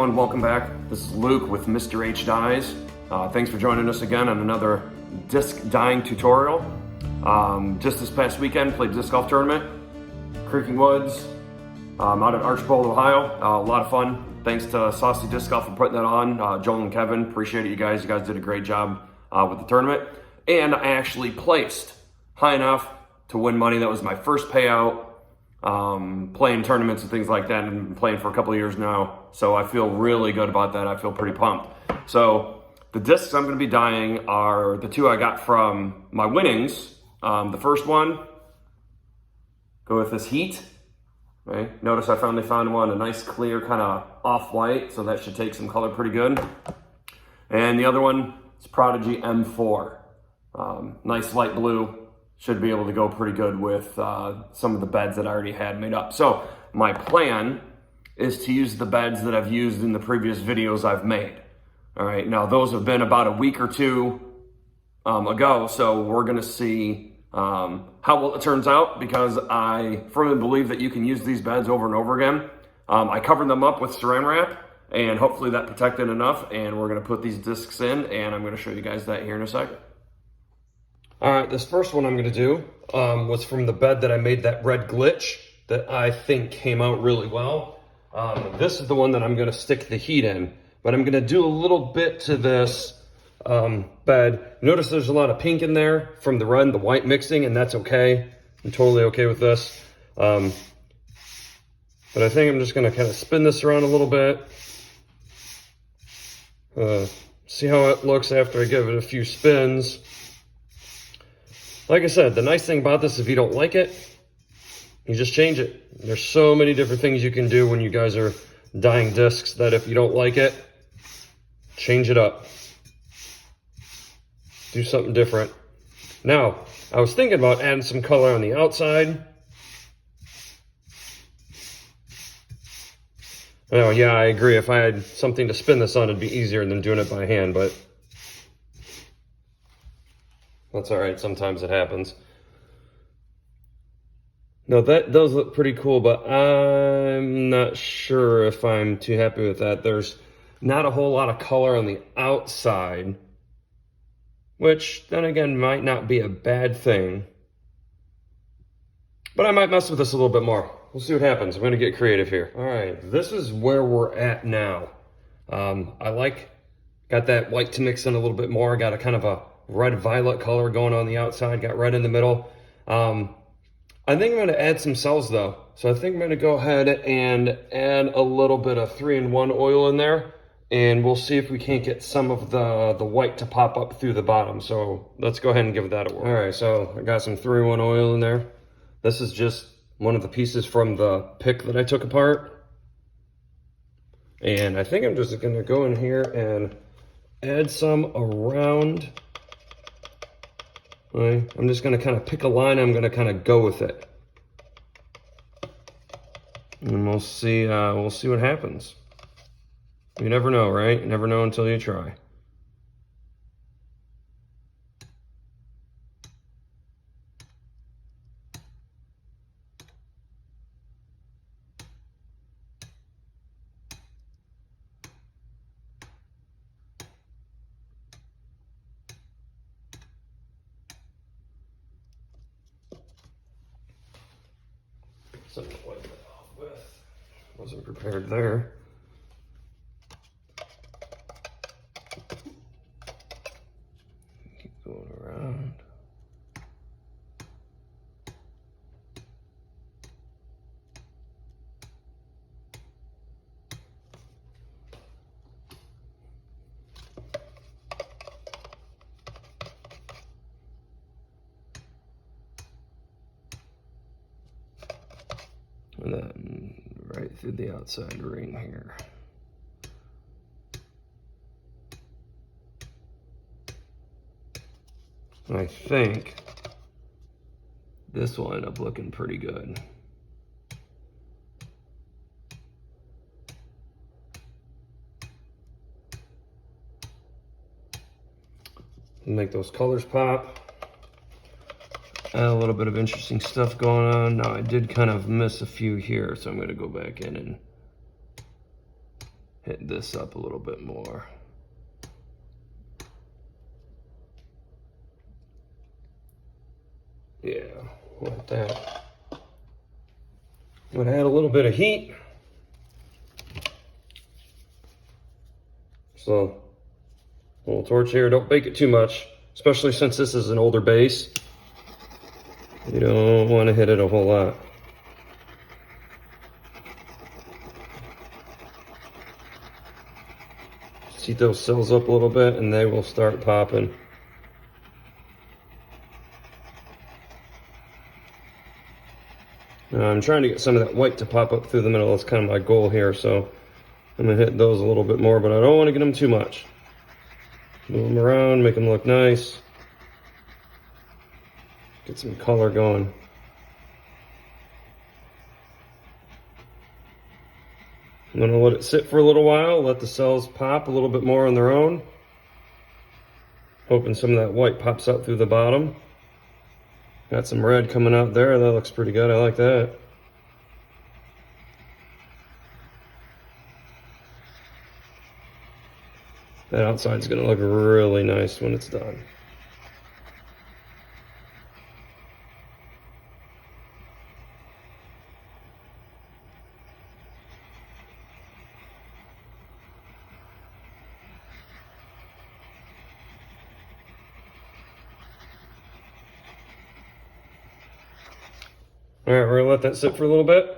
everyone, welcome back. This is Luke with Mr. H Dyes. Thanks for joining us again on another disc dyeing tutorial. Just this past weekend, played disc golf tournament, Creeking Woods, out at Archbold, Ohio. A lot of fun. Thanks to Saucy Disc Golf for putting that on. Joel and Kevin, appreciate it, you guys. You guys did a great job with the tournament. And I actually placed high enough to win money. That was my first payout. Playing tournaments and things like that, and been playing for a couple of years now, so I feel really good about that. I feel pretty pumped. So the discs I'm going to be dyeing are the two I got from my winnings. The first one, go with this Heat. Right? Notice I finally found one, a nice clear kind of off-white, so that should take some color pretty good. And the other one is Prodigy M4. Nice light blue. Should be able to go pretty good with some of the beds that I already had made up. So my plan is to use the beds that I've used in the previous videos I've made. All right, now those have been about a week or two ago, so we're gonna see how well it turns out, because I firmly believe that you can use these beds over and over again. I covered them up with saran wrap, and hopefully that protected enough, and we're gonna put these discs in, and I'm gonna show you guys that here in a second. All right, this first one I'm gonna do was from the bed that I made that red glitch that I think came out really well. This is the one that I'm gonna stick the Heat in, but I'm gonna do a little bit to this bed. Notice there's a lot of pink in there from the red and the white mixing, and that's okay. I'm totally okay with this. But I think I'm just gonna kind of spin this around a little bit. See how it looks after I give it a few spins. Like I said, the nice thing about this, if you don't like it, you just change it. There's so many different things you can do when you guys are dyeing discs that if you don't like it, change it up. Do something different. Now, I was thinking about adding some color on the outside. Oh yeah, I agree. If I had something to spin this on, it'd be easier than doing it by hand, but that's all right, sometimes it happens. Now that does look pretty cool, but I'm not sure if I'm too happy with that. There's not a whole lot of color on the outside, which then again might not be a bad thing. But I might mess with this a little bit more. We'll see what happens. I'm gonna get creative here. All right, this is where we're at now. Got that white to mix in a little bit more. Got a kind of a red-violet color going on the outside, got red in the middle. I think I'm gonna add some cells though. So I think I'm gonna go ahead and add a little bit of 3-in-1 oil in there, and we'll see if we can't get some of the white to pop up through the bottom. So let's go ahead and give that a whirl. All right, so I got some 3-in-1 oil in there. This is just one of the pieces from the pick that I took apart. And I think I'm just gonna go in here and add some around. Right. I'm just going to kind of pick a line. I'm going to kind of go with it, and we'll see what happens. You never know, right? You never know until you try. Something to wipe that off with. Wasn't prepared there. Keep going around. And then right through the outside ring here. And I think this will end up looking pretty good. Make those colors pop. A little bit of interesting stuff going on. Now I did kind of miss a few here, so I'm going to go back in and hit this up a little bit more. Yeah, like that. I'm gonna add a little bit of heat. So, a little torch here, don't bake it too much, especially since this is an older base. You don't want to hit it a whole lot. Heat those cells up a little bit and they will start popping. I'm trying to get some of that white to pop up through the middle. That's kind of my goal here, so I'm gonna hit those a little bit more, but I don't want to get them too much. Move them around, make them look nice. Get some color going. I'm gonna let it sit for a little while, let the cells pop a little bit more on their own. Hoping some of that white pops out through the bottom. Got some red coming out there, that looks pretty good, I like that. That outside's gonna look really nice when it's done. All right, we're gonna let that sit for a little bit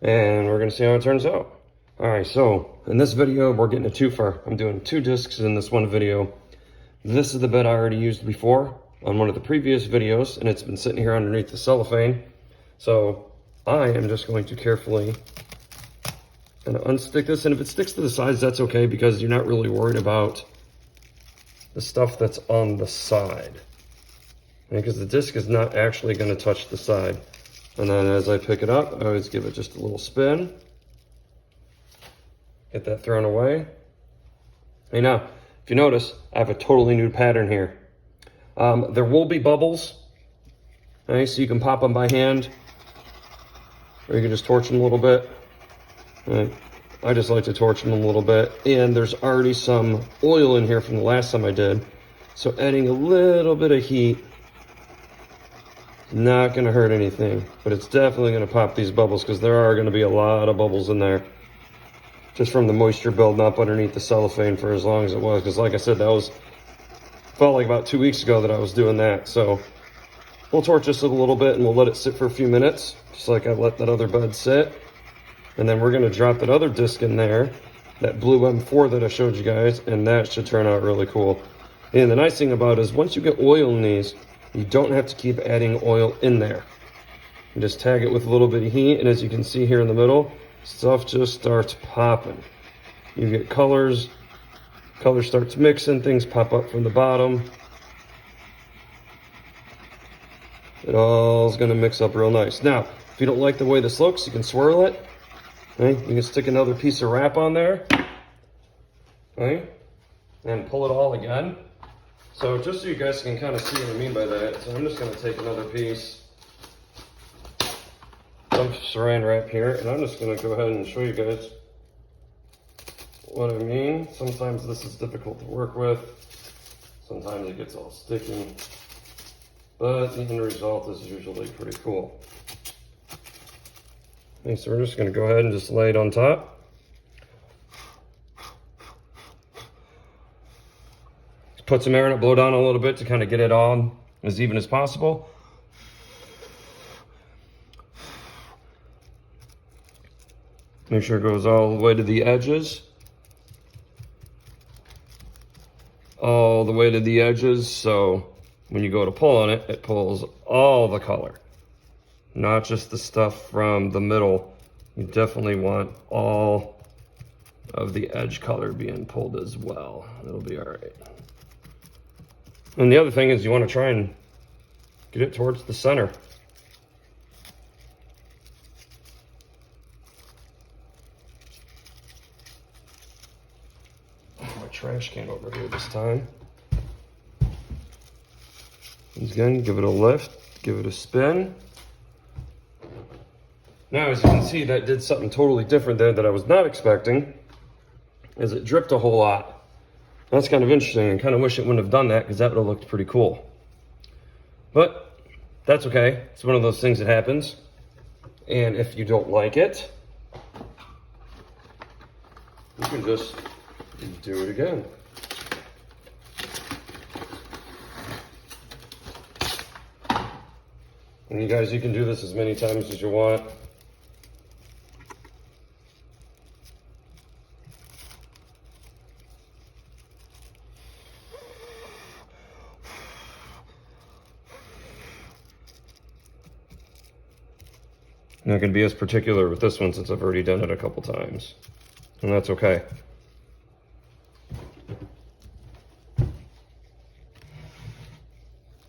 and we're gonna see how it turns out. All right, so in this video, we're getting a twofer. I'm doing 2 discs in this one video. This is the bed I already used before on one of the previous videos, and it's been sitting here underneath the cellophane. So I am just going to carefully kind of unstick this, and if it sticks to the sides, that's okay, because you're not really worried about the stuff that's on the side, because the disc is not actually gonna touch the side. And then as I pick it up, I always give it just a little spin. Get that thrown away. Hey, now, if you notice, I have a totally new pattern here. There will be bubbles. Okay, so you can pop them by hand, or you can just torch them a little bit. Right. I just like to torch them a little bit. And there's already some oil in here from the last time I did. So adding a little bit of heat, not gonna hurt anything, but it's definitely gonna pop these bubbles, because there are gonna be a lot of bubbles in there just from the moisture building up underneath the cellophane for as long as it was. Because like I said, felt like about 2 weeks ago that I was doing that. So we'll torch this a little bit and we'll let it sit for a few minutes, just like I let that other bed sit. And then we're gonna drop that other disc in there, that blue M4 that I showed you guys, and that should turn out really cool. And the nice thing about it is once you get oil in these, you don't have to keep adding oil in there. You just tag it with a little bit of heat, and as you can see here in the middle, stuff just starts popping. You get colors starts mixing, things pop up from the bottom. It all is gonna mix up real nice. Now, if you don't like the way this looks, you can swirl it. Okay? You can stick another piece of wrap on there. Okay? And pull it all again. So just so you guys can kind of see what I mean by that, so I'm just going to take another piece of saran wrap here, and I'm just going to go ahead and show you guys what I mean. Sometimes this is difficult to work with. Sometimes it gets all sticky, but the end result is usually pretty cool. Okay, so we're just going to go ahead and just lay it on top. Put some air in it, blow down a little bit to kind of get it on as even as possible. Make sure it goes all the way to the edges. All the way to the edges, so when you go to pull on it, it pulls all the color, not just the stuff from the middle. You definitely want all of the edge color being pulled as well. It'll be all right. And the other thing is you want to try and get it towards the center. My trash can over here this time. Again, give it a lift, give it a spin. Now, as you can see, that did something totally different there that I was not expecting. is it dripped a whole lot. That's kind of interesting. I kind of wish it wouldn't have done that because that would have looked pretty cool. But that's okay. It's one of those things that happens. And if you don't like it, you can just do it again. And you guys, you can do this as many times as you want. I'm not going to be as particular with this one since I've already done it a couple times. And that's okay.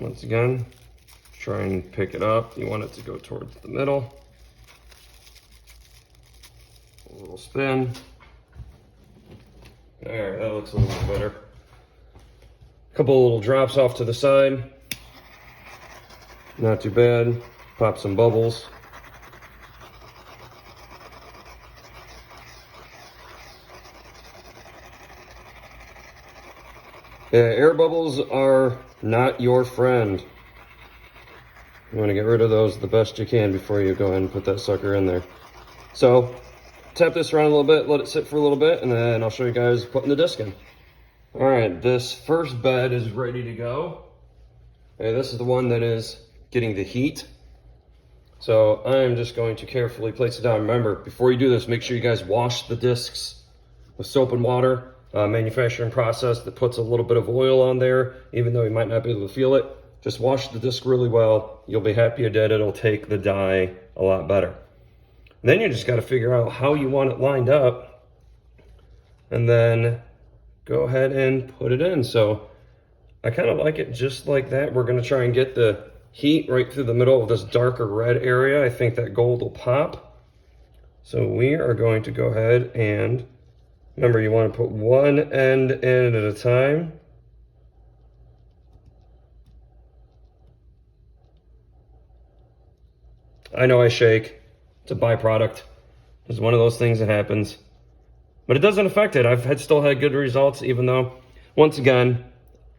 Once again, try and pick it up. You want it to go towards the middle. A little spin. There, that looks a little bit better. A couple of little drops off to the side. Not too bad. Pop some bubbles. Yeah, air bubbles are not your friend. You want to get rid of those the best you can before you go ahead and put that sucker in there. So, tap this around a little bit, let it sit for a little bit, and then I'll show you guys putting the disc in. All right, this first bed is ready to go. Okay, this is the one that is getting the heat. So I'm just going to carefully place it down. Remember, before you do this, make sure you guys wash the discs with soap and water. Manufacturing process that puts a little bit of oil on there, even though you might not be able to feel it. Just wash the disc really well. You'll be happy you did. It'll take the dye a lot better. Then you just got to figure out how you want it lined up, and then go ahead and put it in. So I kind of like it just like that. We're going to try and get the heat right through the middle of this darker red area. I think that gold will pop. So we are going to go ahead and, remember, you want to put one end in at a time. I know I shake. It's a byproduct. It's one of those things that happens. But it doesn't affect it. I've still had good results, even though, once again,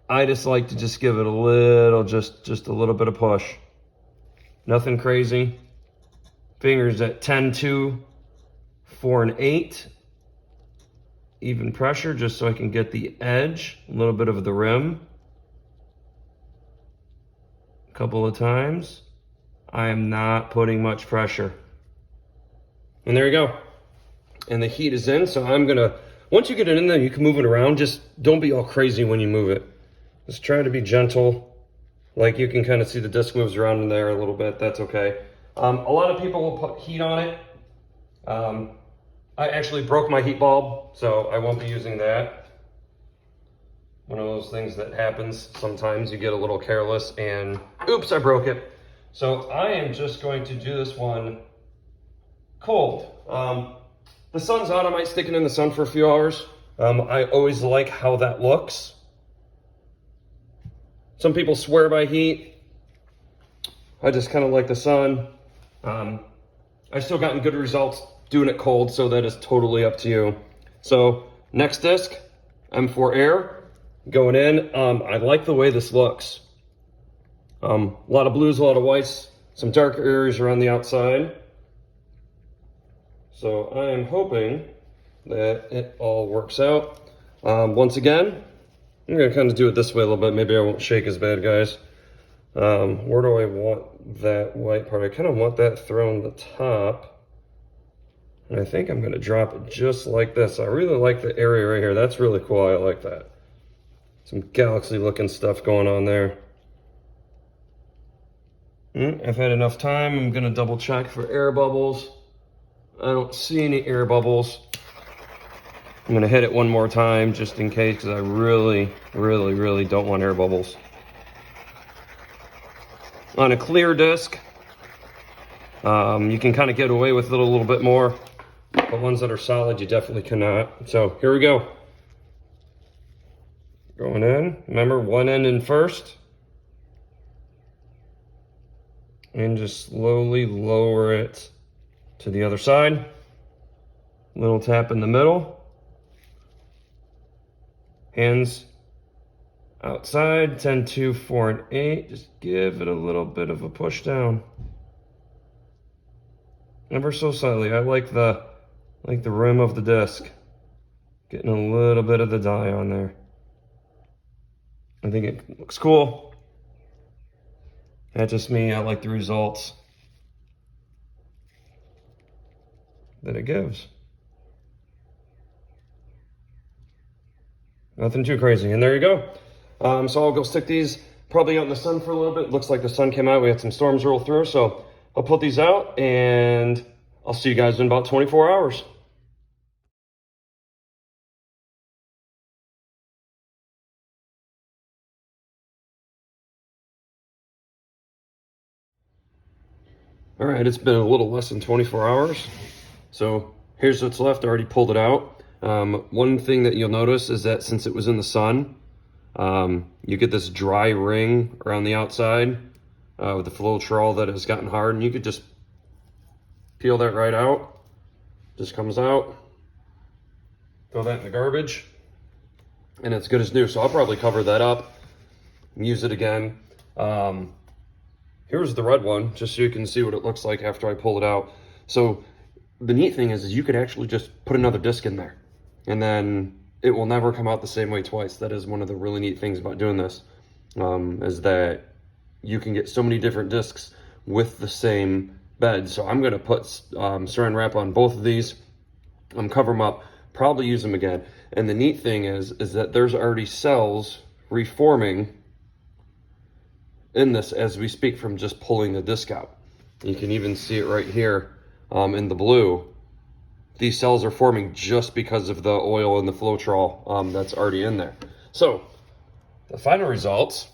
I just like to just give it a little, just a little bit of push. Nothing crazy. Fingers at 10, 2, 4, and 8. Even pressure, just so I can get the edge, a little bit of the rim. A couple of times. I am not putting much pressure. And there you go. And the heat is in, so I'm gonna, once you get it in there, you can move it around. Just don't be all crazy when you move it. Just try to be gentle. Like, you can kind of see the disc moves around in there a little bit. That's okay. A lot of people will put heat on it. I actually broke my heat bulb, so I won't be using that. One of those things that happens. Sometimes you get a little careless and oops, I broke it. So I am just going to do this one cold. The sun's out, I might stick it in the sun for a few hours. I always like how that looks. Some people swear by heat. I just kind of like the sun. I've still gotten good results doing it cold, so that is totally up to you. So next disc, M4 Air, going in. I like the way this looks. A lot of blues, a lot of whites, some darker areas around the outside. So I am hoping that it all works out. Once again, I'm gonna kind of do it this way a little bit. Maybe I won't shake as bad, guys. Where do I want that white part? I kind of want that thrown the top. And I think I'm gonna drop it just like this. I really like the area right here. That's really cool, I like that. Some galaxy looking stuff going on there. I've had enough time. I'm gonna double check for air bubbles. I don't see any air bubbles. I'm gonna hit it one more time just in case, because I really don't want air bubbles. On a clear disc, you can kind of get away with it a little bit more, but ones that are solid, you definitely cannot. So here we go. Going in, remember, one end in first. And just slowly lower it to the other side. Little tap in the middle. Hands outside, 10, 2, 4, and 8. Just give it a little bit of a push down. Ever so slightly. I like the rim of the disc. Getting a little bit of the dye on there. I think it looks cool. That's just me. I like the results that it gives. Nothing too crazy. And there you go. So I'll go stick these probably out in the sun for a little bit. Looks like the sun came out. We had some storms roll through. So I'll put these out and I'll see you guys in about 24 hours. All right, it's been a little less than 24 hours. So here's what's left. I already pulled it out. One thing that you'll notice is that since it was in the sun, you get this dry ring around the outside with the Floetrol that has gotten hard, and you could just peel that right out. Just comes out. Throw that in the garbage, and it's good as new. So I'll probably cover that up and use it again. Here's the red one, just so you can see what it looks like after I pull it out. So the neat thing is you could actually just put another disc in there, and then it will never come out the same way twice. That is one of the really neat things about doing this, is that you can get so many different discs with the same bed. So I'm gonna put saran wrap on both of these, cover them up, probably use them again. And the neat thing is that there's already cells reforming in this as we speak from just pulling the disc out. You can even see it right here in the blue. These cells are forming just because of the oil and the Floetrol that's already in there. So the final results,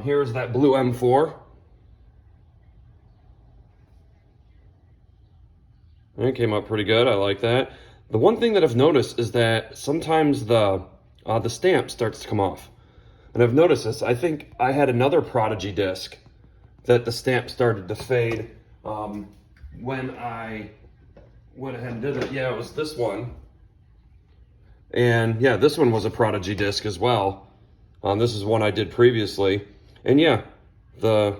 here's that blue M4. It came out pretty good. I like that. The one thing that I've noticed is that sometimes the stamp starts to come off. And I've noticed this. I think I had another Prodigy disc that the stamp started to fade when I went ahead and did it. Yeah, it was this one. And yeah, this one was a Prodigy disc as well. This is one I did previously. And yeah, the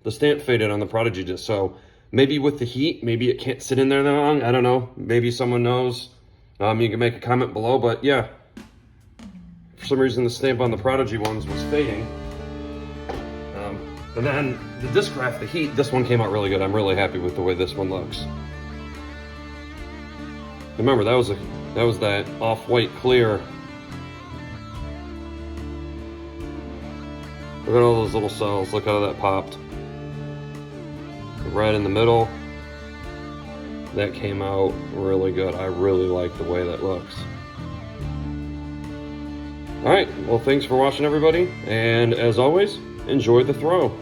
stamp faded on the Prodigy disc. So maybe with the heat, maybe it can't sit in there that long. I don't know. Maybe someone knows. You can make a comment below. But yeah, for some reason the stamp on the Prodigy ones was fading. And then the disc wrap, the heat, this one came out really good. I'm really happy with the way this one looks. Remember, that was that off-white clear. Look at all those little cells. Look how that popped. Right in the middle. That came out really good. I really like the way that looks. All right, well, thanks for watching, everybody. And as always, enjoy the throw.